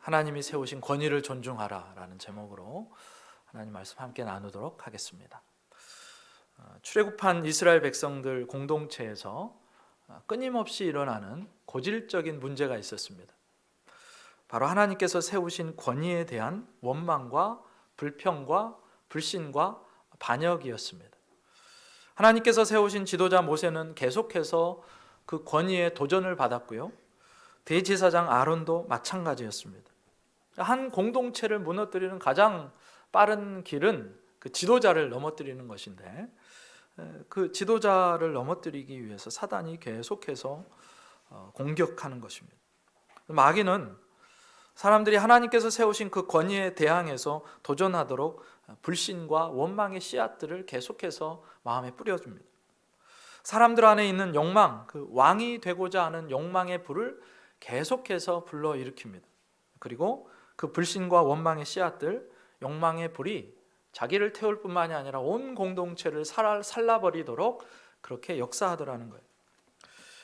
하나님이 세우신 권위를 존중하라 라는 제목으로 하나님 말씀 함께 나누도록 하겠습니다. 출애굽한 이스라엘 백성들 공동체에서 끊임없이 일어나는 고질적인 문제가 있었습니다. 바로 하나님께서 세우신 권위에 대한 원망과 불평과 불신과 반역이었습니다. 하나님께서 세우신 지도자 모세는 계속해서 그 권위에 도전을 받았고요. 대제사장 아론도 마찬가지였습니다. 한 공동체를 무너뜨리는 가장 빠른 길은 그 지도자를 넘어뜨리는 것인데, 그 지도자를 넘어뜨리기 위해서 사단이 계속해서 공격하는 것입니다. 마귀는 사람들이 하나님께서 세우신 그 권위에 대항해서 도전하도록 불신과 원망의 씨앗들을 계속해서 마음에 뿌려줍니다. 사람들 안에 있는 욕망, 그 왕이 되고자 하는 욕망의 불을 계속해서 불러일으킵니다. 그리고 그 불신과 원망의 씨앗들, 욕망의 불이 자기를 태울 뿐만이 아니라 온 공동체를 살라버리도록 그렇게 역사하더라는 거예요.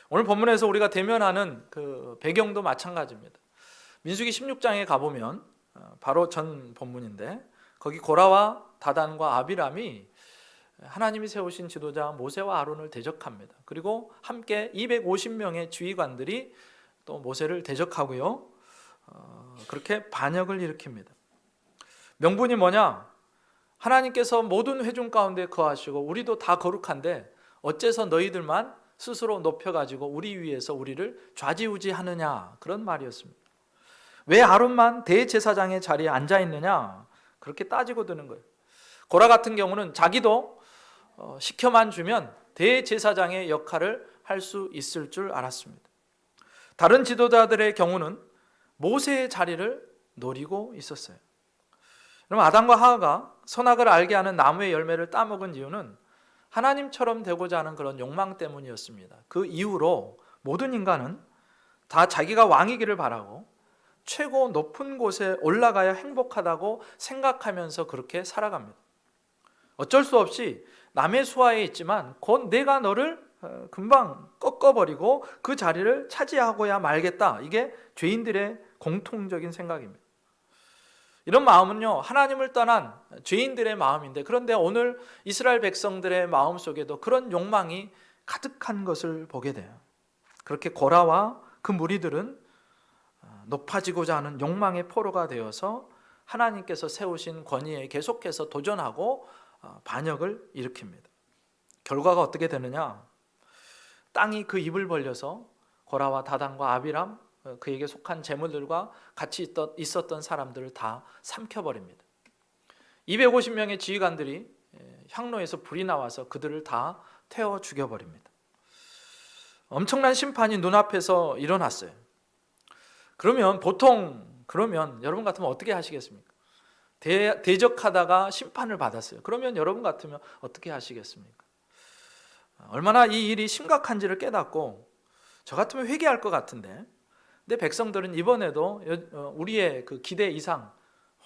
오늘 본문에서 우리가 대면하는 그 배경도 마찬가지입니다. 민수기 16장에 가보면 바로 전 본문인데, 거기 고라와 다단과 아비람이 하나님이 세우신 지도자 모세와 아론을 대적합니다. 그리고 함께 250명의 지휘관들이 또 모세를 대적하고요, 그렇게 반역을 일으킵니다. 명분이 뭐냐? 하나님께서 모든 회중 가운데 거하시고 우리도 다 거룩한데 어째서 너희들만 스스로 높여가지고 우리 위에서 우리를 좌지우지하느냐, 그런 말이었습니다. 왜 아론만 대제사장의 자리에 앉아있느냐, 그렇게 따지고 드는 거예요. 고라 같은 경우는 자기도 시켜만 주면 대제사장의 역할을 할 수 있을 줄 알았습니다. 다른 지도자들의 경우는 모세의 자리를 노리고 있었어요. 그럼 아담과 하와가 선악을 알게 하는 나무의 열매를 따먹은 이유는 하나님처럼 되고자 하는 그런 욕망 때문이었습니다. 그 이후로 모든 인간은 다 자기가 왕이기를 바라고 최고 높은 곳에 올라가야 행복하다고 생각하면서 그렇게 살아갑니다. 어쩔 수 없이 남의 수하에 있지만 곧 내가 너를 금방 꺾어버리고 그 자리를 차지하고야 말겠다. 이게 죄인들의 공통적인 생각입니다. 이런 마음은요, 하나님을 떠난 죄인들의 마음인데, 그런데 오늘 이스라엘 백성들의 마음 속에도 그런 욕망이 가득한 것을 보게 돼요. 그렇게 고라와 그 무리들은 높아지고자 하는 욕망의 포로가 되어서 하나님께서 세우신 권위에 계속해서 도전하고 반역을 일으킵니다. 결과가 어떻게 되느냐? 땅이 그 입을 벌려서 고라와 다단과 아비람, 그에게 속한 재물들과 같이 있었던 사람들을 다 삼켜버립니다. 250명의 지휘관들이 향로에서 불이 나와서 그들을 다 태워 죽여버립니다. 엄청난 심판이 눈앞에서 일어났어요. 그러면 여러분 같으면 어떻게 하시겠습니까? 대적하다가 심판을 받았어요. 그러면 여러분 같으면 어떻게 하시겠습니까? 얼마나 이 일이 심각한지를 깨닫고 저 같으면 회개할 것 같은데, 근데 백성들은 이번에도 우리의 그 기대 이상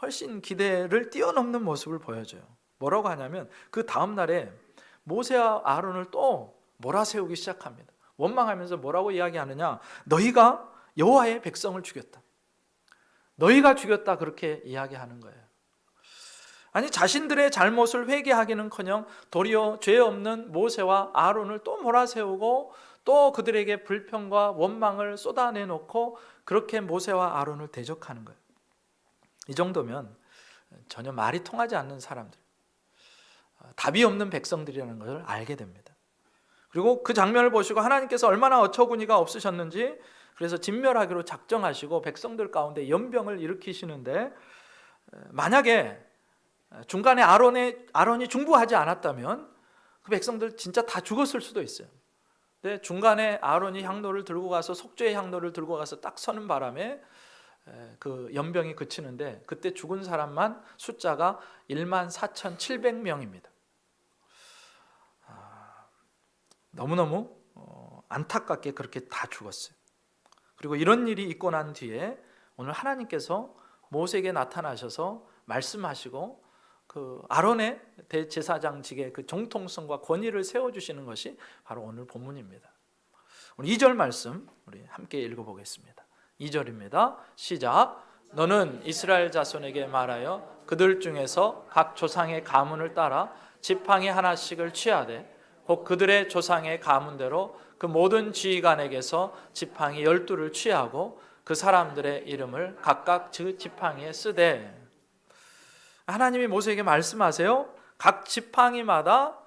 훨씬 기대를 뛰어넘는 모습을 보여줘요. 뭐라고 하냐면 그 다음 날에 모세와 아론을 또 몰아세우기 시작합니다. 원망하면서 뭐라고 이야기하느냐? 너희가 여호와의 백성을 죽였다. 너희가 죽였다, 그렇게 이야기하는 거예요. 아니, 자신들의 잘못을 회개하기는커녕 도리어 죄 없는 모세와 아론을 또 몰아세우고 또 그들에게 불평과 원망을 쏟아내놓고 그렇게 모세와 아론을 대적하는 거예요. 이 정도면 전혀 말이 통하지 않는 사람들, 답이 없는 백성들이라는 것을 알게 됩니다. 그리고 그 장면을 보시고 하나님께서 얼마나 어처구니가 없으셨는지, 그래서 진멸하기로 작정하시고 백성들 가운데 연병을 일으키시는데, 만약에 중간에 아론이 중보하지 않았다면 그 백성들 진짜 다 죽었을 수도 있어요. 근데 중간에 아론이 향로를 들고 가서, 속죄의 향로를 들고 가서 딱 서는 바람에 그 연병이 그치는데, 그때 죽은 사람만 숫자가 14,700명입니다. 너무너무 안타깝게 그렇게 다 죽었어요. 그리고 이런 일이 있고 난 뒤에 오늘 하나님께서 모세에게 나타나셔서 말씀하시고 그 아론의 대제사장직의 그 정통성과 권위를 세워주시는 것이 바로 오늘 본문입니다. 오늘 2절 말씀 우리 함께 읽어보겠습니다. 2절입니다. 시작. 너는 이스라엘 자손에게 말하여 그들 중에서 각 조상의 가문을 따라 지팡이 하나씩을 취하되 곧 그들의 조상의 가문대로 그 모든 지휘관에게서 지팡이 12를 취하고 그 사람들의 이름을 각각 그 지팡이에 쓰되. 하나님이 모세에게 말씀하세요. 각 지팡이마다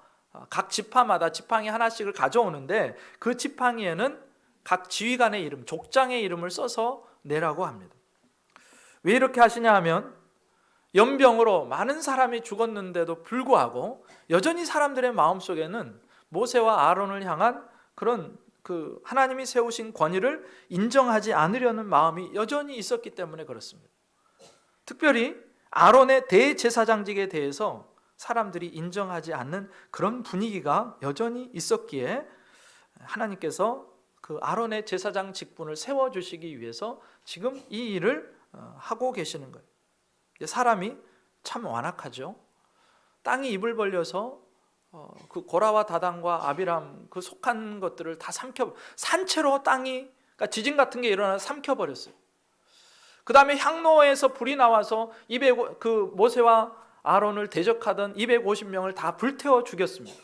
각 지파마다 지팡이 하나씩을 가져오는데 그 지팡이에는 각 지휘관의 이름, 족장의 이름을 써서 내라고 합니다. 왜 이렇게 하시냐 하면 연병으로 많은 사람이 죽었는데도 불구하고 여전히 사람들의 마음속에는 모세와 아론을 향한 그런 그 하나님이 세우신 권위를 인정하지 않으려는 마음이 여전히 있었기 때문에 그렇습니다. 특별히 아론의 대제사장직에 대해서 사람들이 인정하지 않는 그런 분위기가 여전히 있었기에 하나님께서 그 아론의 제사장 직분을 세워주시기 위해서 지금 이 일을 하고 계시는 거예요. 사람이 참 완악하죠. 땅이 입을 벌려서 그 고라와 다단과 아비람 그 속한 것들을 다 산채로 땅이, 그러니까 지진 같은 게 일어나서 삼켜버렸어요. 그 다음에 향로에서 불이 나와서 그 모세와 아론을 대적하던 250명을 다 불태워 죽였습니다.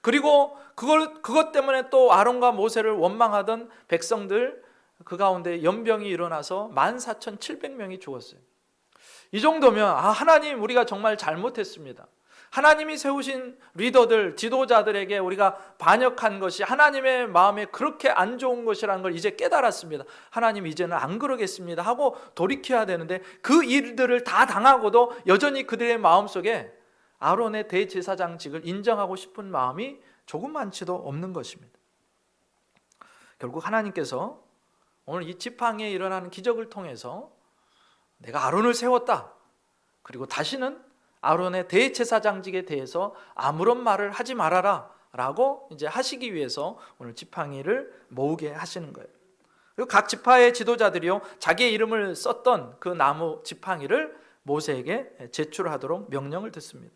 그리고 그것 때문에 또 아론과 모세를 원망하던 백성들 그 가운데 연병이 일어나서 14,700명이 죽었어요. 이 정도면 하나님 우리가 정말 잘못했습니다. 하나님이 세우신 리더들, 지도자들에게 우리가 반역한 것이 하나님의 마음에 그렇게 안 좋은 것이라는 걸 이제 깨달았습니다. 하나님 이제는 안 그러겠습니다 하고 돌이켜야 되는데 그 일들을 다 당하고도 여전히 그들의 마음속에 아론의 대제사장직을 인정하고 싶은 마음이 조금만치도 없는 것입니다. 결국 하나님께서 오늘 이 지팡이에 일어나는 기적을 통해서 내가 아론을 세웠다, 그리고 다시는 아론의 대제사장직에 대해서 아무런 말을 하지 말아라 라고 이제 하시기 위해서 오늘 지팡이를 모으게 하시는 거예요. 그리고 각 지파의 지도자들이요 자기의 이름을 썼던 그 나무 지팡이를 모세에게 제출하도록 명령을 듣습니다.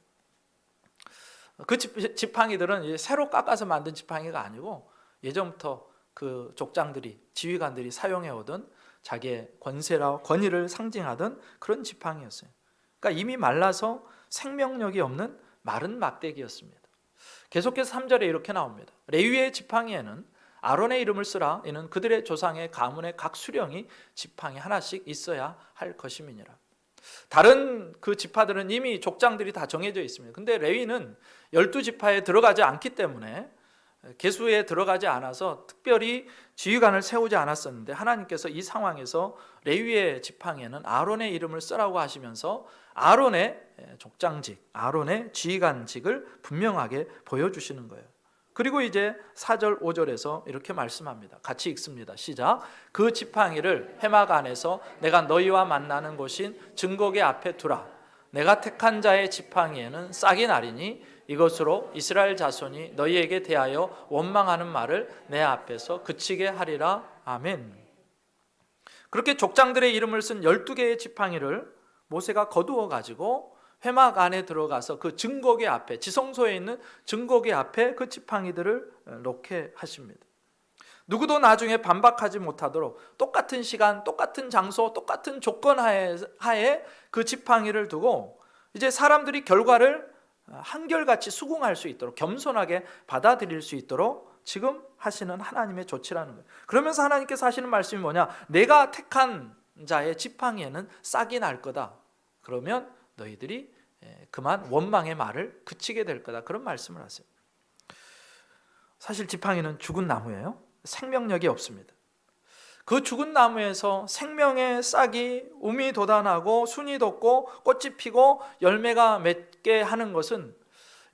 그 지팡이들은 이제 새로 깎아서 만든 지팡이가 아니고 예전부터 그 족장들이, 지휘관들이 사용해오던 자기의 권위를 상징하던 그런 지팡이였어요. 그러니까 이미 말라서 생명력이 없는 마른 막대기였습니다. 계속해서 3절에 이렇게 나옵니다. 레위의 지팡이에는 아론의 이름을 쓰라. 이는 그들의 조상의 가문의 각 수령이 지팡이 하나씩 있어야 할 것임이니라. 다른 그 지파들은 이미 족장들이 다 정해져 있습니다. 근데 레위는 12지파에 들어가지 않기 때문에, 계수에 들어가지 않아서 특별히 지휘관을 세우지 않았었는데 하나님께서 이 상황에서 레위의 지팡이에는 아론의 이름을 쓰라고 하시면서 아론의 족장직, 아론의 지휘관직을 분명하게 보여주시는 거예요. 그리고 이제 4절 5절에서 이렇게 말씀합니다. 같이 읽습니다. 시작. 그 지팡이를 회막 안에서 내가 너희와 만나는 곳인 증거계 앞에 두라. 내가 택한 자의 지팡이에는 싹이 나리니 이것으로 이스라엘 자손이 너희에게 대하여 원망하는 말을 내 앞에서 그치게 하리라. 아멘. 그렇게 족장들의 이름을 쓴 12개의 지팡이를 모세가 거두어 가지고 회막 안에 들어가서 그 증거계 앞에, 지성소에 있는 증거계 앞에 그 지팡이들을 놓게 하십니다. 누구도 나중에 반박하지 못하도록 똑같은 시간, 똑같은 장소, 똑같은 조건 하에 그 지팡이를 두고 이제 사람들이 결과를 한결같이 수긍할 수 있도록, 겸손하게 받아들일 수 있도록 지금 하시는 하나님의 조치라는 거예요. 그러면서 하나님께서 하시는 말씀이 뭐냐? 내가 택한 자의 지팡이에는 싹이 날 거다. 그러면 너희들이 그만 원망의 말을 그치게 될 거다. 그런 말씀을 하세요. 사실 지팡이는 죽은 나무예요. 생명력이 없습니다. 그 죽은 나무에서 생명의 싹이 움이 돋아나고 순이 돋고 꽃이 피고 열매가 맺게 하는 것은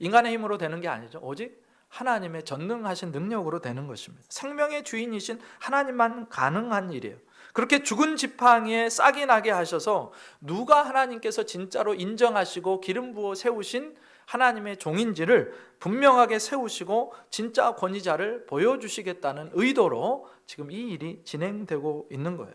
인간의 힘으로 되는 게 아니죠. 오직 하나님의 전능하신 능력으로 되는 것입니다. 생명의 주인이신 하나님만 가능한 일이에요. 그렇게 죽은 지팡이에 싹이 나게 하셔서 누가 하나님께서 진짜로 인정하시고 기름 부어 세우신 하나님의 종인지를 분명하게 세우시고 진짜 권위자를 보여주시겠다는 의도로 지금 이 일이 진행되고 있는 거예요.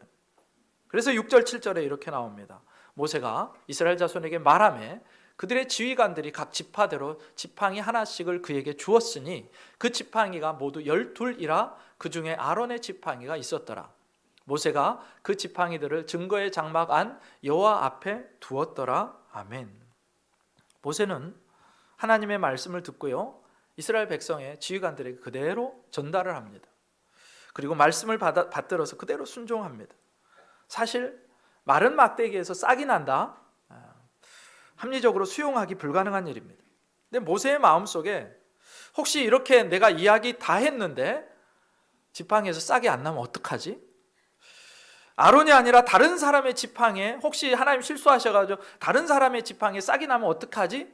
그래서 6절 7절에 이렇게 나옵니다. 모세가 이스라엘 자손에게 말하매 그들의 지휘관들이 각 지파대로 지팡이 하나씩을 그에게 주었으니 그 지팡이가 모두 12이라 그 중에 아론의 지팡이가 있었더라. 모세가 그 지팡이들을 증거의 장막 안 여호와 앞에 두었더라. 아멘. 모세는 하나님의 말씀을 듣고요, 이스라엘 백성의 지휘관들에게 그대로 전달을 합니다. 그리고 말씀을 받들어서 그대로 순종합니다. 사실 마른 막대기에서 싹이 난다, 합리적으로 수용하기 불가능한 일입니다. 근데 모세의 마음속에 혹시 이렇게 내가 이야기 다 했는데 지팡이에서 싹이 안 나면 어떡하지? 아론이 아니라 다른 사람의 지팡이에, 혹시 하나님 실수하셔가지고 다른 사람의 지팡이에 싹이 나면 어떡하지?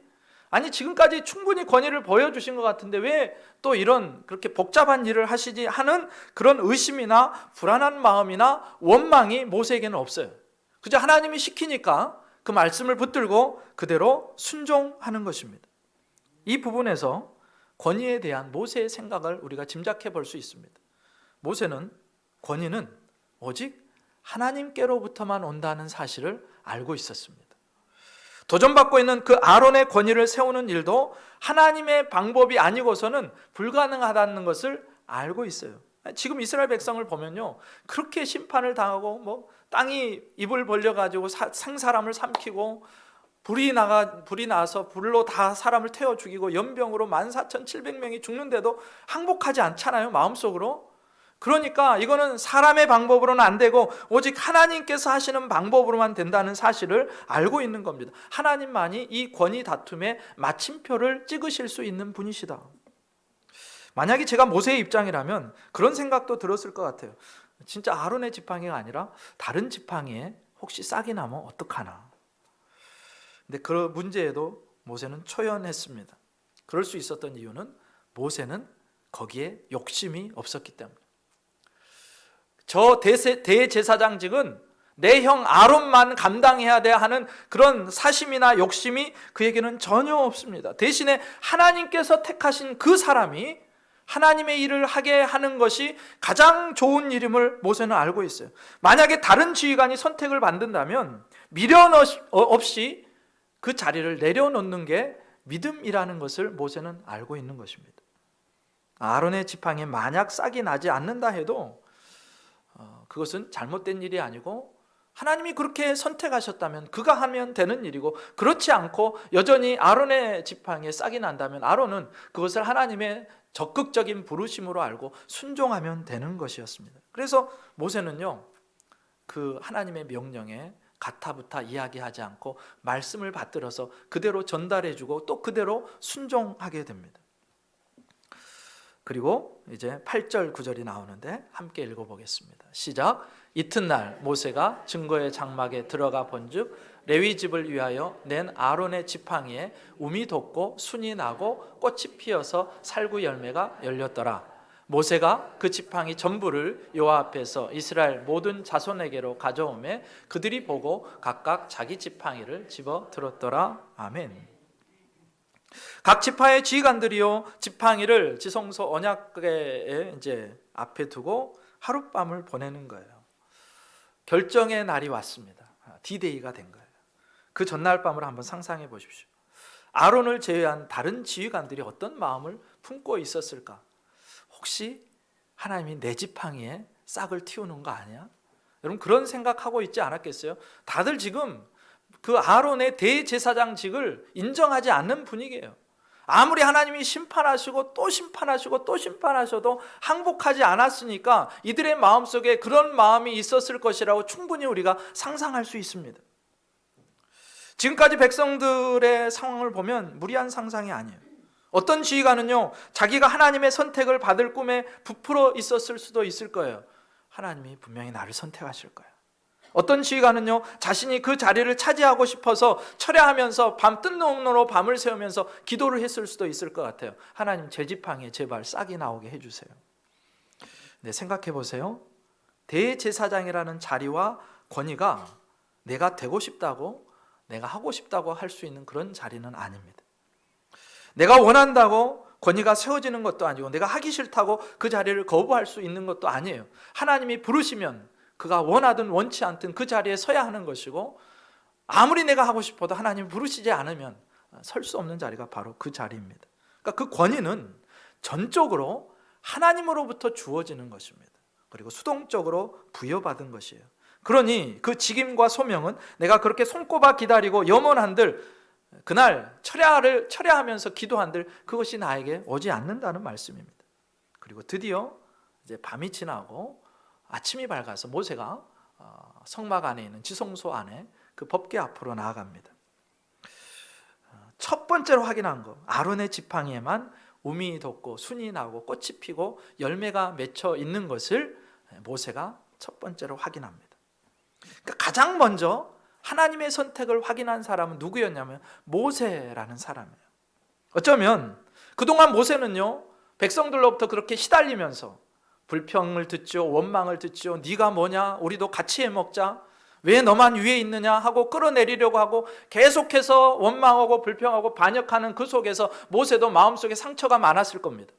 아니, 지금까지 충분히 권위를 보여주신 것 같은데 왜 또 이런 그렇게 복잡한 일을 하시지 하는 그런 의심이나 불안한 마음이나 원망이 모세에게는 없어요. 그저 하나님이 시키니까 그 말씀을 붙들고 그대로 순종하는 것입니다. 이 부분에서 권위에 대한 모세의 생각을 우리가 짐작해 볼 수 있습니다. 모세는 권위는 오직 하나님께로부터만 온다는 사실을 알고 있었습니다. 도전받고 있는 그 아론의 권위를 세우는 일도 하나님의 방법이 아니고서는 불가능하다는 것을 알고 있어요. 지금 이스라엘 백성을 보면요, 그렇게 심판을 당하고 땅이 입을 벌려가지고 생사람을 삼키고 불이 나서 불로 다 사람을 태워 죽이고 연병으로 14,700명이 죽는데도 항복하지 않잖아요, 마음속으로. 그러니까 이거는 사람의 방법으로는 안 되고 오직 하나님께서 하시는 방법으로만 된다는 사실을 알고 있는 겁니다. 하나님만이 이 권위 다툼에 마침표를 찍으실 수 있는 분이시다. 만약에 제가 모세의 입장이라면 그런 생각도 들었을 것 같아요. 진짜 아론의 지팡이가 아니라 다른 지팡이에 혹시 싹이 나면 어떡하나. 근데 그 문제에도 모세는 초연했습니다. 그럴 수 있었던 이유는 모세는 거기에 욕심이 없었기 때문에. 저 대제사장직은 내 형 아론만 감당해야 돼 하는 그런 사심이나 욕심이 그에게는 전혀 없습니다. 대신에 하나님께서 택하신 그 사람이 하나님의 일을 하게 하는 것이 가장 좋은 일임을 모세는 알고 있어요. 만약에 다른 지휘관이 선택을 받는다면 미련 없이 그 자리를 내려놓는 게 믿음이라는 것을 모세는 알고 있는 것입니다. 아론의 지팡이에 만약 싹이 나지 않는다 해도 그것은 잘못된 일이 아니고 하나님이 그렇게 선택하셨다면 그가 하면 되는 일이고, 그렇지 않고 여전히 아론의 지팡이에 싹이 난다면 아론은 그것을 하나님의 적극적인 부르심으로 알고 순종하면 되는 것이었습니다. 그래서 모세는요, 그 하나님의 명령에 가타부타 이야기하지 않고 말씀을 받들어서 그대로 전달해주고 또 그대로 순종하게 됩니다. 그리고 이제 8절 9절이 나오는데 함께 읽어보겠습니다. 시작. 이튿날 모세가 증거의 장막에 들어가 본즉 레위 집을 위하여 낸 아론의 지팡이에 움이 돋고 순이 나고 꽃이 피어서 살구 열매가 열렸더라. 모세가 그 지팡이 전부를 여호와 앞에서 이스라엘 모든 자손에게로 가져오매 그들이 보고 각각 자기 지팡이를 집어 들었더라. 아멘. 각 지파의 지휘관들이요, 지팡이를 지성소 언약궤에 이제 앞에 두고 하룻밤을 보내는 거예요. 결정의 날이 왔습니다. D-Day가 된 거예요. 그 전날 밤을 한번 상상해 보십시오. 아론을 제외한 다른 지휘관들이 어떤 마음을 품고 있었을까? 혹시 하나님이 내 지팡이에 싹을 틔우는 거 아니야? 여러분 그런 생각하고 있지 않았겠어요? 다들 지금 그 아론의 대제사장직을 인정하지 않는 분위기예요. 아무리 하나님이 심판하시고 또 심판하시고 또 심판하셔도 항복하지 않았으니까 이들의 마음속에 그런 마음이 있었을 것이라고 충분히 우리가 상상할 수 있습니다. 지금까지 백성들의 상황을 보면 무리한 상상이 아니에요. 어떤 지휘관은요, 자기가 하나님의 선택을 받을 꿈에 부풀어 있었을 수도 있을 거예요. 하나님이 분명히 나를 선택하실 거예요. 어떤 지휘관은요, 자신이 그 자리를 차지하고 싶어서 철야하면서 뜬눈으로 밤을 새우면서 기도를 했을 수도 있을 것 같아요. 하나님, 제 지팡이에 제발 싹이 나오게 해주세요. 네, 생각해 보세요. 대제사장이라는 자리와 권위가 내가 되고 싶다고, 내가 하고 싶다고 할 수 있는 그런 자리는 아닙니다. 내가 원한다고 권위가 세워지는 것도 아니고 내가 하기 싫다고 그 자리를 거부할 수 있는 것도 아니에요. 하나님이 부르시면 그가 원하든 원치 않든 그 자리에 서야 하는 것이고, 아무리 내가 하고 싶어도 하나님이 부르시지 않으면 설 수 없는 자리가 바로 그 자리입니다. 그러니까 그 권위는 전적으로 하나님으로부터 주어지는 것입니다. 그리고 수동적으로 부여받은 것이에요. 그러니 그 직임과 소명은 내가 그렇게 손꼽아 기다리고 염원한들 그날 철야하면서 기도한들 그것이 나에게 오지 않는다는 말씀입니다. 그리고 드디어 이제 밤이 지나고 아침이 밝아서 모세가 성막 안에 있는 지성소 안에 그 법궤 앞으로 나아갑니다. 첫 번째로 확인한 거, 아론의 지팡이에만 우미 돋고 순이 나고 꽃이 피고 열매가 맺혀 있는 것을 모세가 첫 번째로 확인합니다. 그러니까 가장 먼저 하나님의 선택을 확인한 사람은 누구였냐면 모세라는 사람이에요. 어쩌면 그동안 모세는요, 백성들로부터 그렇게 시달리면서 불평을 듣죠, 원망을 듣죠. 네가 뭐냐, 우리도 같이 해먹자, 왜 너만 위에 있느냐 하고 끌어내리려고 하고 계속해서 원망하고 불평하고 반역하는 그 속에서 모세도 마음속에 상처가 많았을 겁니다.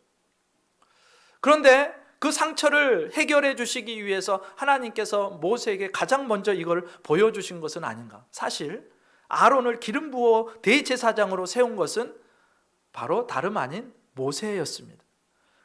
그런데 그 상처를 해결해 주시기 위해서 하나님께서 모세에게 가장 먼저 이걸 보여주신 것은 아닌가. 사실 아론을 기름 부어 대제사장으로 세운 것은 바로 다름 아닌 모세였습니다.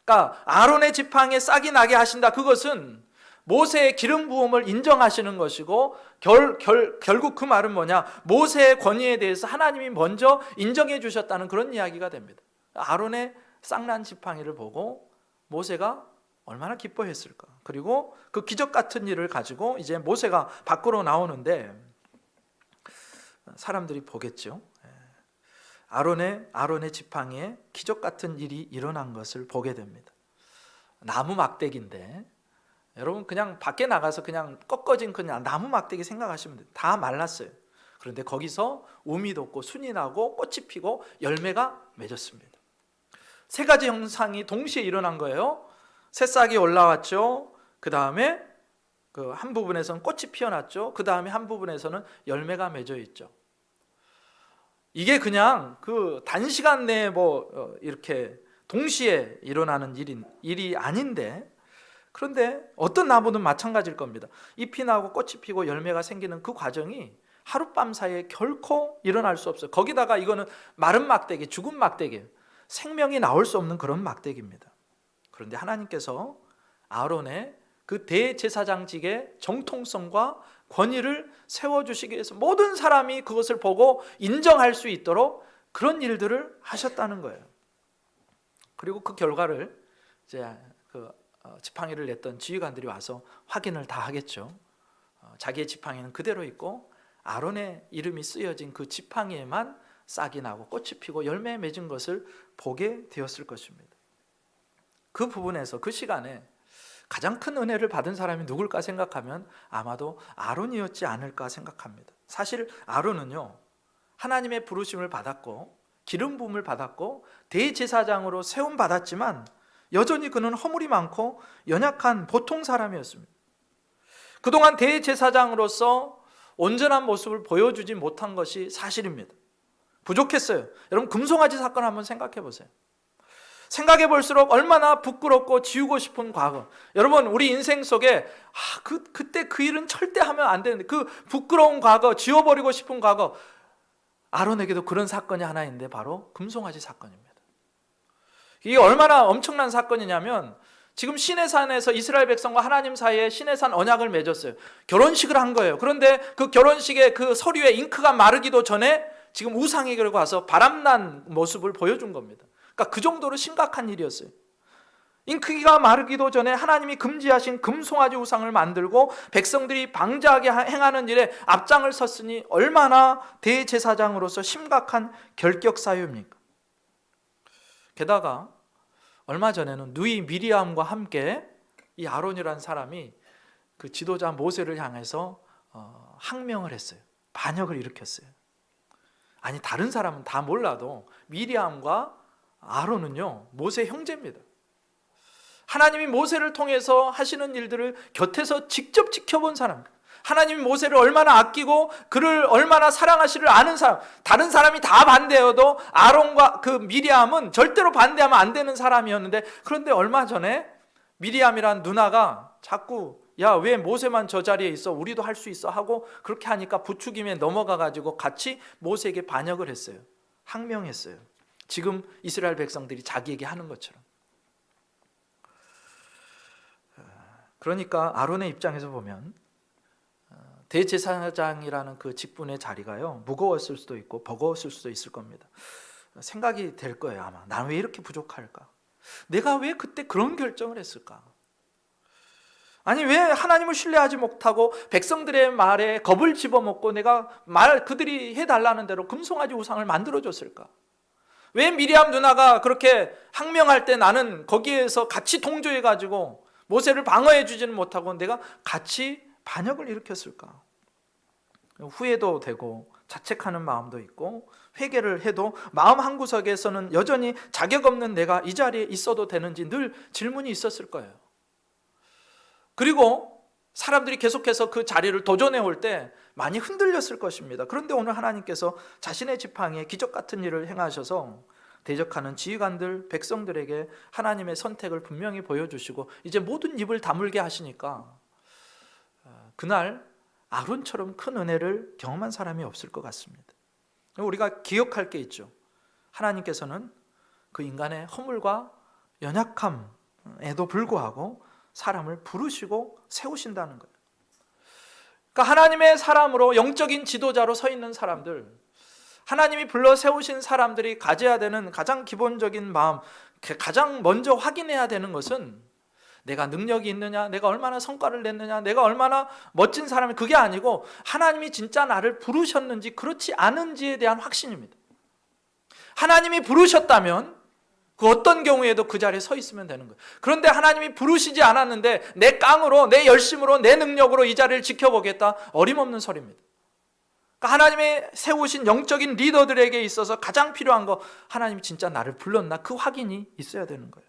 그러니까 아론의 지팡이에 싹이 나게 하신다, 그것은 모세의 기름 부음을 인정하시는 것이고 결국 그 말은 뭐냐, 모세의 권위에 대해서 하나님이 먼저 인정해 주셨다는 그런 이야기가 됩니다. 아론의 싹난 지팡이를 보고 모세가 얼마나 기뻐했을까. 그리고 그 기적 같은 일을 가지고 이제 모세가 밖으로 나오는데 사람들이 보겠죠. 아론의 지팡이에 기적 같은 일이 일어난 것을 보게 됩니다. 나무 막대기인데 여러분 그냥 밖에 나가서 그냥 꺾어진 그냥 나무 막대기 생각하시면 돼요. 다 말랐어요. 그런데 거기서 우미 돋고 순이 나고 꽃이 피고 열매가 맺었습니다. 세 가지 현상이 동시에 일어난 거예요. 새싹이 올라왔죠. 그 다음에 그 한 부분에서는 꽃이 피어났죠. 그 다음에 한 부분에서는 열매가 맺어 있죠. 이게 그냥 그 단시간 내에 이렇게 동시에 일어나는 일이 아닌데, 그런데 어떤 나무는 마찬가지일 겁니다. 잎이 나고 꽃이 피고 열매가 생기는 그 과정이 하룻밤 사이에 결코 일어날 수 없어요. 거기다가 이거는 마른 막대기, 죽은 막대기예요. 생명이 나올 수 없는 그런 막대기입니다. 그런데 하나님께서 아론의 그 대제사장직의 정통성과 권위를 세워주시기 위해서 모든 사람이 그것을 보고 인정할 수 있도록 그런 일들을 하셨다는 거예요. 그리고 그 결과를 이제 지팡이를 냈던 지휘관들이 와서 확인을 다 하겠죠. 자기의 지팡이는 그대로 있고 아론의 이름이 쓰여진 그 지팡이에만 싹이 나고 꽃이 피고 열매 맺은 것을 보게 되었을 것입니다. 그 부분에서 그 시간에 가장 큰 은혜를 받은 사람이 누굴까 생각하면 아마도 아론이었지 않을까 생각합니다. 사실 아론은요, 하나님의 부르심을 받았고 기름 부음을 받았고 대제사장으로 세움 받았지만 여전히 그는 허물이 많고 연약한 보통 사람이었습니다. 그동안 대제사장으로서 온전한 모습을 보여주지 못한 것이 사실입니다. 부족했어요. 여러분 금송아지 사건 한번 생각해 보세요. 생각해 볼수록 얼마나 부끄럽고 지우고 싶은 과거. 여러분 우리 인생 속에 그때 그 일은 절대 하면 안 되는데 그 부끄러운 과거, 지워버리고 싶은 과거, 아론에게도 그런 사건이 하나 있는데 바로 금송아지 사건입니다. 이게 얼마나 엄청난 사건이냐면 지금 시내산에서 이스라엘 백성과 하나님 사이에 시내산 언약을 맺었어요. 결혼식을 한 거예요. 그런데 그 결혼식의 그 서류에 잉크가 마르기도 전에 지금 우상에게로 가서 바람난 모습을 보여준 겁니다. 그러니까 그 정도로 심각한 일이었어요. 잉크가 마르기도 전에 하나님이 금지하신 금송아지 우상을 만들고 백성들이 방자하게 행하는 일에 앞장을 섰으니 얼마나 대제사장으로서 심각한 결격 사유입니까? 게다가 얼마 전에는 누이 미리암과 함께 이 아론이라는 사람이 그 지도자 모세를 향해서 항명을 했어요. 반역을 일으켰어요. 아니 다른 사람은 다 몰라도 미리암과 아론은요 모세 형제입니다. 하나님이 모세를 통해서 하시는 일들을 곁에서 직접 지켜본 사람, 하나님이 모세를 얼마나 아끼고 그를 얼마나 사랑하시를 아는 사람, 다른 사람이 다 반대여도 아론과 그 미리암은 절대로 반대하면 안 되는 사람이었는데, 그런데 얼마 전에 미리암이란 누나가 자꾸 야, 왜 모세만 저 자리에 있어? 우리도 할 수 있어 하고 그렇게 하니까 부추김에 넘어가가지고 같이 모세에게 반역을 했어요. 항명했어요. 지금 이스라엘 백성들이 자기에게 하는 것처럼. 그러니까 아론의 입장에서 보면 대제사장이라는 그 직분의 자리가요, 무거웠을 수도 있고 버거웠을 수도 있을 겁니다. 생각이 될 거예요. 아마 난 왜 이렇게 부족할까? 내가 왜 그때 그런 결정을 했을까? 아니 왜 하나님을 신뢰하지 못하고 백성들의 말에 겁을 집어먹고 내가 그들이 해달라는 대로 금송아지 우상을 만들어줬을까? 왜 미리암 누나가 그렇게 항명할 때 나는 거기에서 같이 동조해가지고 모세를 방어해주지는 못하고 내가 같이 반역을 일으켰을까? 후회도 되고 자책하는 마음도 있고 회개를 해도 마음 한구석에서는 여전히 자격 없는 내가 이 자리에 있어도 되는지 늘 질문이 있었을 거예요. 그리고 사람들이 계속해서 그 자리를 도전해 올 때 많이 흔들렸을 것입니다. 그런데 오늘 하나님께서 자신의 지팡이에 기적 같은 일을 행하셔서 대적하는 지휘관들, 백성들에게 하나님의 선택을 분명히 보여주시고 이제 모든 입을 다물게 하시니까 그날 아론처럼 큰 은혜를 경험한 사람이 없을 것 같습니다. 우리가 기억할 게 있죠. 하나님께서는 그 인간의 허물과 연약함에도 불구하고 사람을 부르시고 세우신다는 거예요. 그러니까 하나님의 사람으로 영적인 지도자로 서 있는 사람들, 하나님이 불러 세우신 사람들이 가져야 되는 가장 기본적인 마음, 가장 먼저 확인해야 되는 것은 내가 능력이 있느냐, 내가 얼마나 성과를 냈느냐, 내가 얼마나 멋진 사람이, 그게 아니고 하나님이 진짜 나를 부르셨는지 그렇지 않은지에 대한 확신입니다. 하나님이 부르셨다면 그 어떤 경우에도 그 자리에 서 있으면 되는 거예요. 그런데 하나님이 부르시지 않았는데 내 깡으로, 내 열심으로, 내 능력으로 이 자리를 지켜보겠다, 어림없는 소리입니다. 그러니까 하나님이 세우신 영적인 리더들에게 있어서 가장 필요한 거, 하나님이 진짜 나를 불렀나, 그 확인이 있어야 되는 거예요.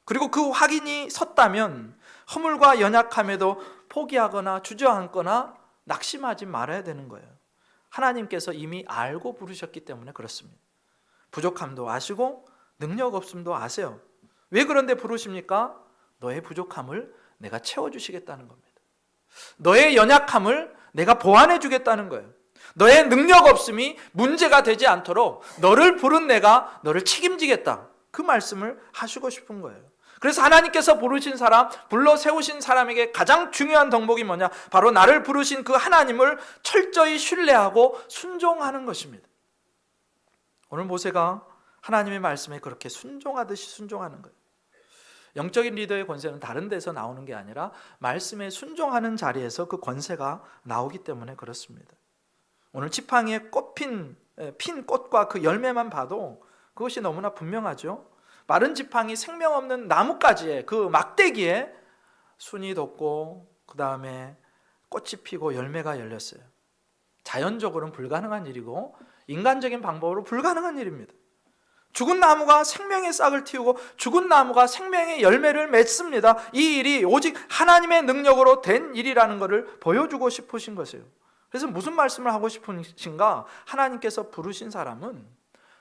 그리고 그 확인이 섰다면 허물과 연약함에도 포기하거나 주저앉거나 낙심하지 말아야 되는 거예요. 하나님께서 이미 알고 부르셨기 때문에 그렇습니다. 부족함도 아시고 능력 없음도 아세요. 왜 그런데 부르십니까? 너의 부족함을 내가 채워주시겠다는 겁니다. 너의 연약함을 내가 보완해 주겠다는 거예요. 너의 능력 없음이 문제가 되지 않도록 너를 부른 내가 너를 책임지겠다, 그 말씀을 하시고 싶은 거예요. 그래서 하나님께서 부르신 사람, 불러 세우신 사람에게 가장 중요한 덕목이 뭐냐? 바로 나를 부르신 그 하나님을 철저히 신뢰하고 순종하는 것입니다. 오늘 모세가 하나님의 말씀에 그렇게 순종하듯이 순종하는 거예요. 영적인 리더의 권세는 다른 데서 나오는 게 아니라 말씀에 순종하는 자리에서 그 권세가 나오기 때문에 그렇습니다. 오늘 지팡이에 핀 꽃과 그 열매만 봐도 그것이 너무나 분명하죠. 마른 지팡이, 생명 없는 나뭇가지에, 그 막대기에 순이 돋고 그 다음에 꽃이 피고 열매가 열렸어요. 자연적으로는 불가능한 일이고 인간적인 방법으로 불가능한 일입니다. 죽은 나무가 생명의 싹을 틔우고 죽은 나무가 생명의 열매를 맺습니다. 이 일이 오직 하나님의 능력으로 된 일이라는 것을 보여주고 싶으신 것이에요. 그래서 무슨 말씀을 하고 싶으신가? 하나님께서 부르신 사람은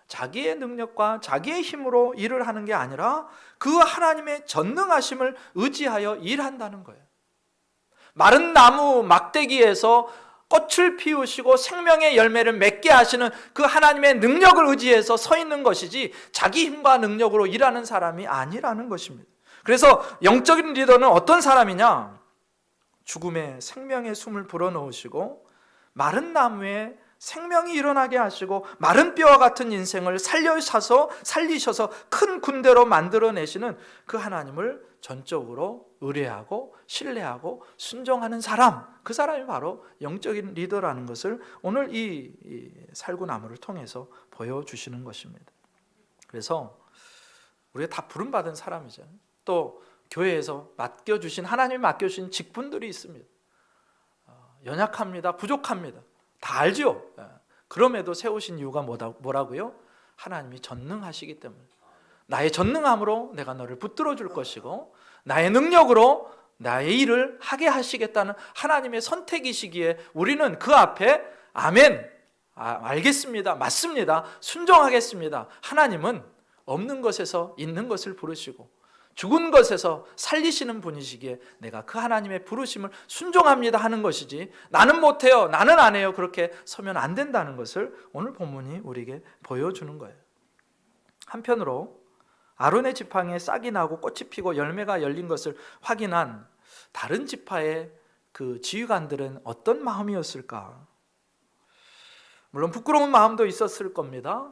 자기의 능력과 자기의 힘으로 일을 하는 게 아니라 그 하나님의 전능하심을 의지하여 일한다는 거예요. 마른 나무 막대기에서 꽃을 피우시고 생명의 열매를 맺게 하시는 그 하나님의 능력을 의지해서 서 있는 것이지 자기 힘과 능력으로 일하는 사람이 아니라는 것입니다. 그래서 영적인 리더는 어떤 사람이냐? 죽음에 생명의 숨을 불어넣으시고 마른 나무에 생명이 일어나게 하시고 마른 뼈와 같은 인생을 살리셔서 큰 군대로 만들어내시는 그 하나님을 전적으로 의뢰하고 신뢰하고 순종하는 사람, 그 사람이 바로 영적인 리더라는 것을 오늘 이 살구나무를 통해서 보여주시는 것입니다. 그래서 우리가 다 부름받은 사람이죠. 또 교회에서 맡겨주신, 하나님이 맡겨주신 직분들이 있습니다. 연약합니다. 부족합니다. 다 알죠. 그럼에도 세우신 이유가 뭐라고요? 하나님이 전능하시기 때문에. 나의 전능함으로 내가 너를 붙들어 줄 것이고 나의 능력으로 나의 일을 하게 하시겠다는 하나님의 선택이시기에 우리는 그 앞에 아멘, 알겠습니다, 맞습니다, 순종하겠습니다. 하나님은 없는 것에서 있는 것을 부르시고 죽은 것에서 살리시는 분이시기에 내가 그 하나님의 부르심을 순종합니다 하는 것이지 나는 못해요, 나는 안 해요, 그렇게 서면 안 된다는 것을 오늘 본문이 우리에게 보여주는 거예요. 한편으로 아론의 지팡이에 싹이 나고 꽃이 피고 열매가 열린 것을 확인한 다른 지파의 그 지휘관들은 어떤 마음이었을까? 물론 부끄러운 마음도 있었을 겁니다.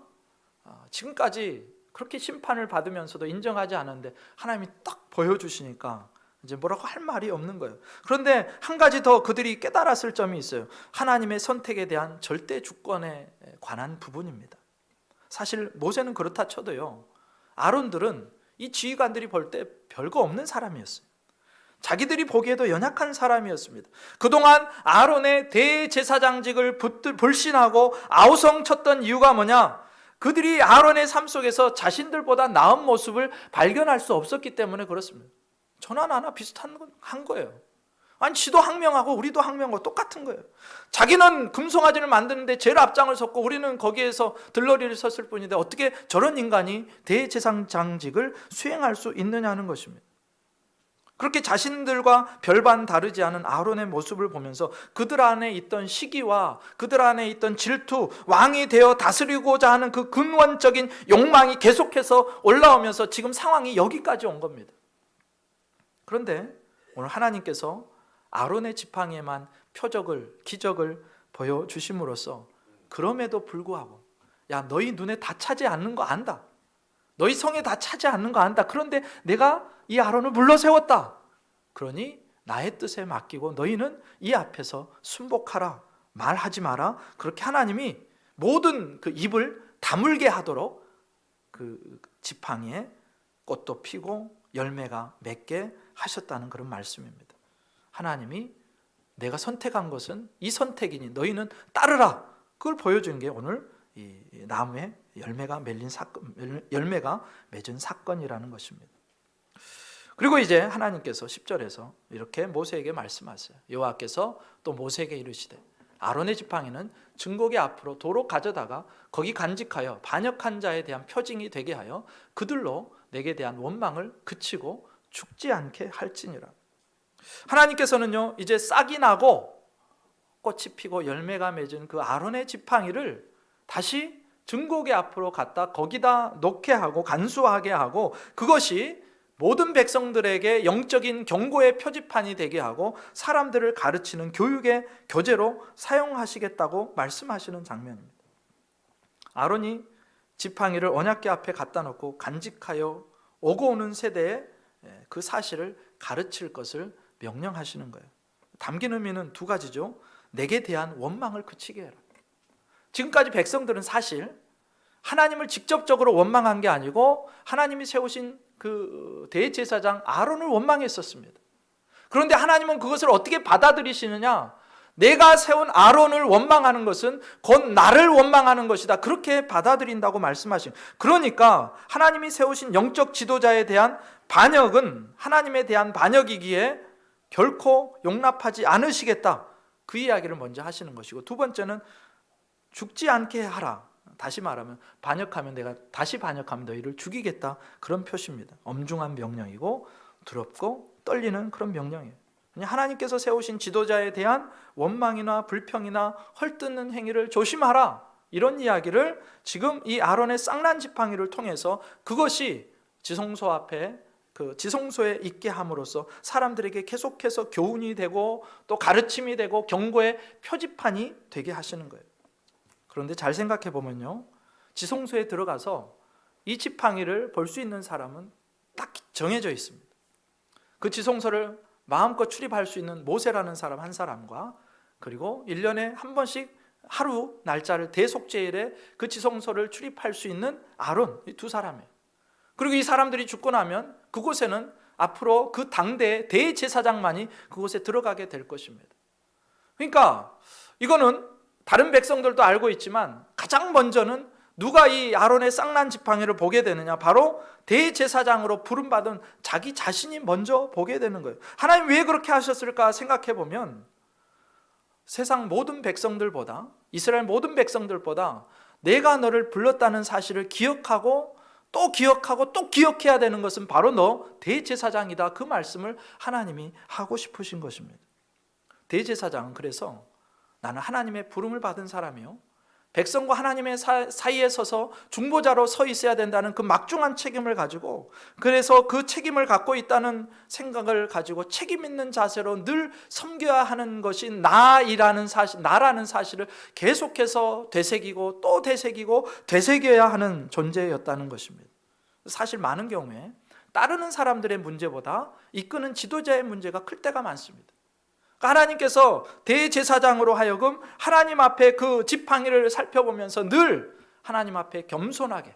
지금까지 그렇게 심판을 받으면서도 인정하지 않았는데 하나님이 딱 보여주시니까 이제 뭐라고 할 말이 없는 거예요. 그런데 한 가지 더 그들이 깨달았을 점이 있어요. 하나님의 선택에 대한 절대 주권에 관한 부분입니다. 사실 모세는 그렇다 쳐도요, 아론들은 이 지휘관들이 볼 때 별거 없는 사람이었어요. 자기들이 보기에도 연약한 사람이었습니다. 그동안 아론의 대제사장직을 불신하고 아우성쳤던 이유가 뭐냐? 그들이 아론의 삶 속에서 자신들보다 나은 모습을 발견할 수 없었기 때문에 그렇습니다. 저나 나나 비슷한 거예요. 아니, 지도 항명하고 우리도 항명하고 똑같은 거예요. 자기는 금송아지를 만드는데 제일 앞장을 섰고 우리는 거기에서 들러리를 섰을 뿐인데 어떻게 저런 인간이 대제사장직을 수행할 수 있느냐는 것입니다. 그렇게 자신들과 별반 다르지 않은 아론의 모습을 보면서 그들 안에 있던 시기와 그들 안에 있던 질투, 왕이 되어 다스리고자 하는 그 근원적인 욕망이 계속해서 올라오면서 지금 상황이 여기까지 온 겁니다. 그런데 오늘 하나님께서 아론의 지팡이에만 표적을, 기적을 보여주심으로써 그럼에도 불구하고, 야, 너희 눈에 다 차지 않는 거 안다. 너희 성에 다 차지 않는 거 안다. 그런데 내가 이 아론을 물러 세웠다. 그러니 나의 뜻에 맡기고 너희는 이 앞에서 순복하라. 말하지 마라. 그렇게 하나님이 모든 그 입을 다물게 하도록 그 지팡이에 꽃도 피고 열매가 맺게 하셨다는 그런 말씀입니다. 하나님이 내가 선택한 것은 이 선택이니 너희는 따르라. 그걸 보여준 게 오늘 이 나무에 열매가 맺은 사건이라는 것입니다. 그리고 이제 하나님께서 10절에서 이렇게 모세에게 말씀하세요. 여호와께서 또 모세에게 이르시되 아론의 지팡이는 증거궤 앞으로 도로 가져다가 거기 간직하여 반역한 자에 대한 표징이 되게 하여 그들로 내게 대한 원망을 그치고 죽지 않게 할지니라. 하나님께서는요, 이제 싹이 나고 꽃이 피고 열매가 맺은 그 아론의 지팡이를 다시 증거궤 앞으로 갖다 거기다 놓게 하고 간수하게 하고 그것이 모든 백성들에게 영적인 경고의 표지판이 되게 하고 사람들을 가르치는 교육의 교재로 사용하시겠다고 말씀하시는 장면입니다. 아론이 지팡이를 언약궤 앞에 갖다 놓고 간직하여 오고 오는 세대에 그 사실을 가르칠 것을 명령하시는 거예요. 담긴 의미는 두 가지죠. 내게 대한 원망을 그치게 해라. 지금까지 백성들은 사실 하나님을 직접적으로 원망한 게 아니고 하나님이 세우신 그 대제사장 아론을 원망했었습니다. 그런데 하나님은 그것을 어떻게 받아들이시느냐? 내가 세운 아론을 원망하는 것은 곧 나를 원망하는 것이다. 그렇게 받아들인다고 말씀하신. 그러니까 하나님이 세우신 영적 지도자에 대한 반역은 하나님에 대한 반역이기에 결코 용납하지 않으시겠다. 그 이야기를 먼저 하시는 것이고, 두 번째는 죽지 않게 하라. 다시 말하면 반역하면 내가 다시 반역하면 너희를 죽이겠다. 그런 표시입니다. 엄중한 명령이고 두렵고 떨리는 그런 명령이에요. 하나님께서 세우신 지도자에 대한 원망이나 불평이나 헐뜯는 행위를 조심하라. 이런 이야기를 지금 이 아론의 쌍난 지팡이를 통해서 그것이 지성소 앞에 그 지성소에 있게 함으로써 사람들에게 계속해서 교훈이 되고 또 가르침이 되고 경고의 표지판이 되게 하시는 거예요. 그런데 잘 생각해 보면요, 지성소에 들어가서 이 지팡이를 볼 수 있는 사람은 딱 정해져 있습니다. 그 지성소를 마음껏 출입할 수 있는 모세라는 사람 한 사람과, 그리고 1년에 한 번씩 하루 날짜를 대속제일에 그 지성소를 출입할 수 있는 아론, 이 두 사람이에요. 그리고 이 사람들이 죽고 나면 그곳에는 앞으로 그 당대의 대제사장만이 그곳에 들어가게 될 것입니다. 그러니까 이거는 다른 백성들도 알고 있지만 가장 먼저는 누가 이 아론의 쌍난 지팡이를 보게 되느냐? 바로 대제사장으로 부름받은 자기 자신이 먼저 보게 되는 거예요. 하나님 왜 그렇게 하셨을까 생각해 보면 세상 모든 백성들보다, 이스라엘 모든 백성들보다 내가 너를 불렀다는 사실을 기억하고 또 기억하고 또 기억해야 되는 것은 바로 너 대제사장이다. 그 말씀을 하나님이 하고 싶으신 것입니다. 대제사장은 그래서 나는 하나님의 부름을 받은 사람이요, 백성과 하나님의 사이에 서서 중보자로 서 있어야 된다는 그 막중한 책임을 가지고, 그래서 그 책임을 갖고 있다는 생각을 가지고 책임 있는 자세로 늘 섬겨야 하는 것이 나라는 사실을 계속해서 되새기고 또 되새기고 되새겨야 하는 존재였다는 것입니다. 사실 많은 경우에 따르는 사람들의 문제보다 이끄는 지도자의 문제가 클 때가 많습니다. 하나님께서 대제사장으로 하여금 하나님 앞에 그 지팡이를 살펴보면서 늘 하나님 앞에 겸손하게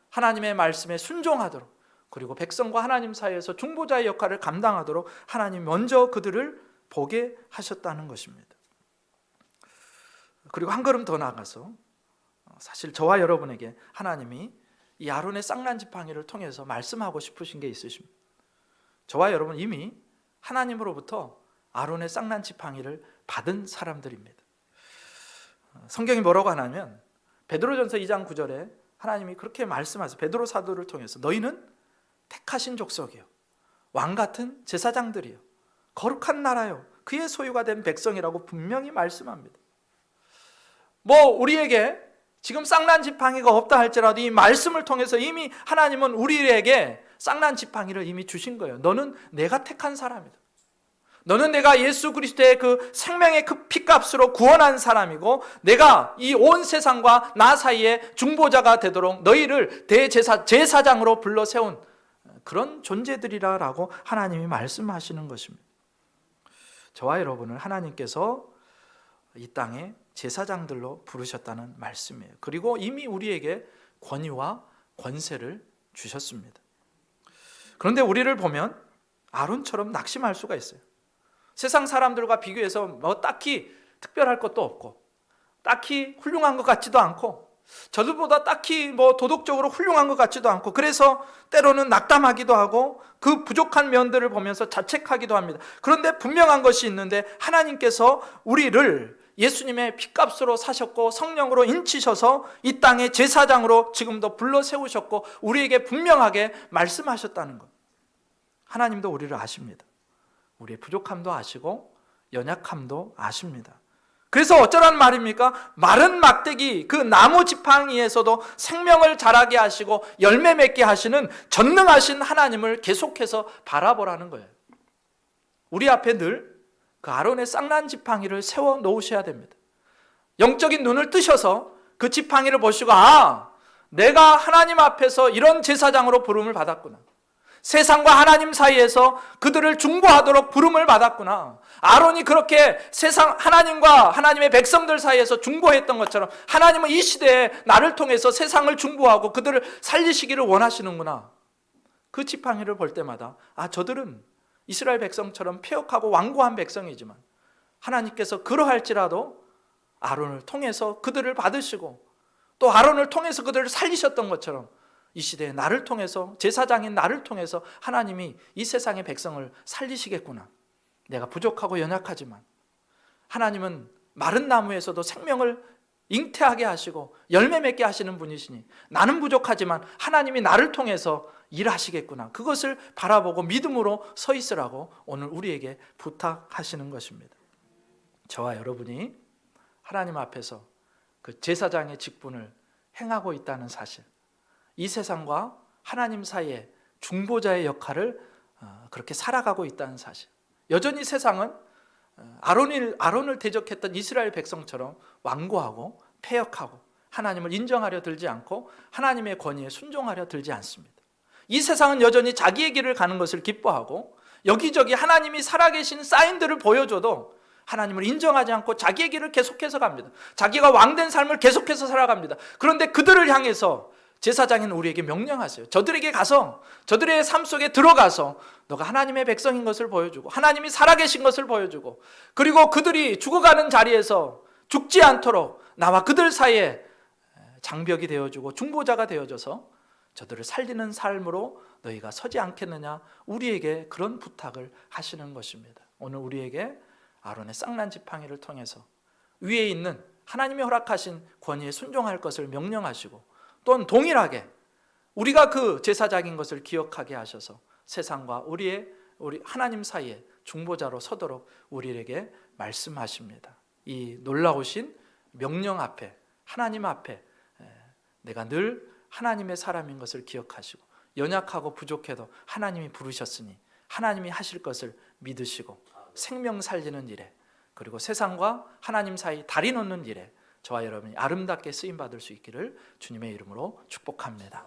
하나님의 말씀에 순종하도록, 그리고 백성과 하나님 사이에서 중보자의 역할을 감당하도록 하나님 먼저 그들을 보게 하셨다는 것입니다. 그리고 한 걸음 더 나아가서 사실 저와 여러분에게 하나님이 이 아론의 쌍난 지팡이를 통해서 말씀하고 싶으신 게 있으십니다. 저와 여러분 이미 하나님으로부터 아론의 쌍난 지팡이를 받은 사람들입니다. 성경이 뭐라고 하냐면 베드로전서 2장 9절에 하나님이 그렇게 말씀하세요. 베드로 사도를 통해서 너희는 택하신 족속이요, 왕같은 제사장들이요, 거룩한 나라요, 그의 소유가 된 백성이라고 분명히 말씀합니다. 우리에게 지금 쌍난 지팡이가 없다 할지라도 이 말씀을 통해서 이미 하나님은 우리에게 쌍난 지팡이를 이미 주신 거예요. 너는 내가 택한 사람이다. 너는 내가 예수 그리스도의 그 생명의 그 피값으로 구원한 사람이고, 내가 이 온 세상과 나 사이에 중보자가 되도록 너희를 제사장으로 불러 세운 그런 존재들이라고 하나님이 말씀하시는 것입니다. 저와 여러분을 하나님께서 이 땅에 제사장들로 부르셨다는 말씀이에요. 그리고 이미 우리에게 권위와 권세를 주셨습니다. 그런데 우리를 보면 아론처럼 낙심할 수가 있어요. 세상 사람들과 비교해서 딱히 특별할 것도 없고, 딱히 훌륭한 것 같지도 않고, 저들보다 딱히 도덕적으로 훌륭한 것 같지도 않고, 그래서 때로는 낙담하기도 하고 그 부족한 면들을 보면서 자책하기도 합니다. 그런데 분명한 것이 있는데, 하나님께서 우리를 예수님의 피값으로 사셨고 성령으로 인치셔서 이 땅의 제사장으로 지금도 불러 세우셨고 우리에게 분명하게 말씀하셨다는 것. 하나님도 우리를 아십니다. 우리의 부족함도 아시고 연약함도 아십니다. 그래서 어쩌란 말입니까? 마른 막대기 그 나무 지팡이에서도 생명을 자라게 하시고 열매 맺게 하시는 전능하신 하나님을 계속해서 바라보라는 거예요. 우리 앞에 늘 그 아론의 쌍난 지팡이를 세워 놓으셔야 됩니다. 영적인 눈을 뜨셔서 그 지팡이를 보시고, 내가 하나님 앞에서 이런 제사장으로 부름을 받았구나. 세상과 하나님 사이에서 그들을 중보하도록 부름을 받았구나. 아론이 그렇게 하나님과 하나님의 백성들 사이에서 중보했던 것처럼 하나님은 이 시대에 나를 통해서 세상을 중보하고 그들을 살리시기를 원하시는구나. 그 지팡이를 볼 때마다 저들은 이스라엘 백성처럼 폐역하고 완고한 백성이지만 하나님께서 그러할지라도 아론을 통해서 그들을 받으시고 또 아론을 통해서 그들을 살리셨던 것처럼 이 시대에 나를 통해서, 제사장인 나를 통해서 하나님이 이 세상의 백성을 살리시겠구나. 내가 부족하고 연약하지만 하나님은 마른 나무에서도 생명을 잉태하게 하시고 열매 맺게 하시는 분이시니 나는 부족하지만 하나님이 나를 통해서 일하시겠구나. 그것을 바라보고 믿음으로 서 있으라고 오늘 우리에게 부탁하시는 것입니다. 저와 여러분이 하나님 앞에서 그 제사장의 직분을 행하고 있다는 사실, 이 세상과 하나님 사이에 중보자의 역할을 그렇게 살아가고 있다는 사실, 여전히 세상은 아론을 대적했던 이스라엘 백성처럼 완고하고 폐역하고 하나님을 인정하려 들지 않고 하나님의 권위에 순종하려 들지 않습니다. 이 세상은 여전히 자기의 길을 가는 것을 기뻐하고 여기저기 하나님이 살아계신 사인들을 보여줘도 하나님을 인정하지 않고 자기의 길을 계속해서 갑니다. 자기가 왕된 삶을 계속해서 살아갑니다. 그런데 그들을 향해서 제사장인 우리에게 명령하세요. 저들에게 가서, 저들의 삶 속에 들어가서 너가 하나님의 백성인 것을 보여주고 하나님이 살아계신 것을 보여주고, 그리고 그들이 죽어가는 자리에서 죽지 않도록 나와 그들 사이에 장벽이 되어주고 중보자가 되어줘서 저들을 살리는 삶으로 너희가 서지 않겠느냐, 우리에게 그런 부탁을 하시는 것입니다. 오늘 우리에게 아론의 쌍난 지팡이를 통해서 위에 있는 하나님이 허락하신 권위에 순종할 것을 명령하시고, 또한 동일하게 우리가 그 제사장인 것을 기억하게 하셔서 세상과 우리 하나님 사이에 중보자로 서도록 우리에게 말씀하십니다. 이 놀라우신 명령 앞에 하나님 앞에 내가 늘 하나님의 사람인 것을 기억하시고 연약하고 부족해도 하나님이 부르셨으니 하나님이 하실 것을 믿으시고 생명 살리는 일에 그리고 세상과 하나님 사이 다리 놓는 일에 저와 여러분이 아름답게 쓰임받을 수 있기를 주님의 이름으로 축복합니다.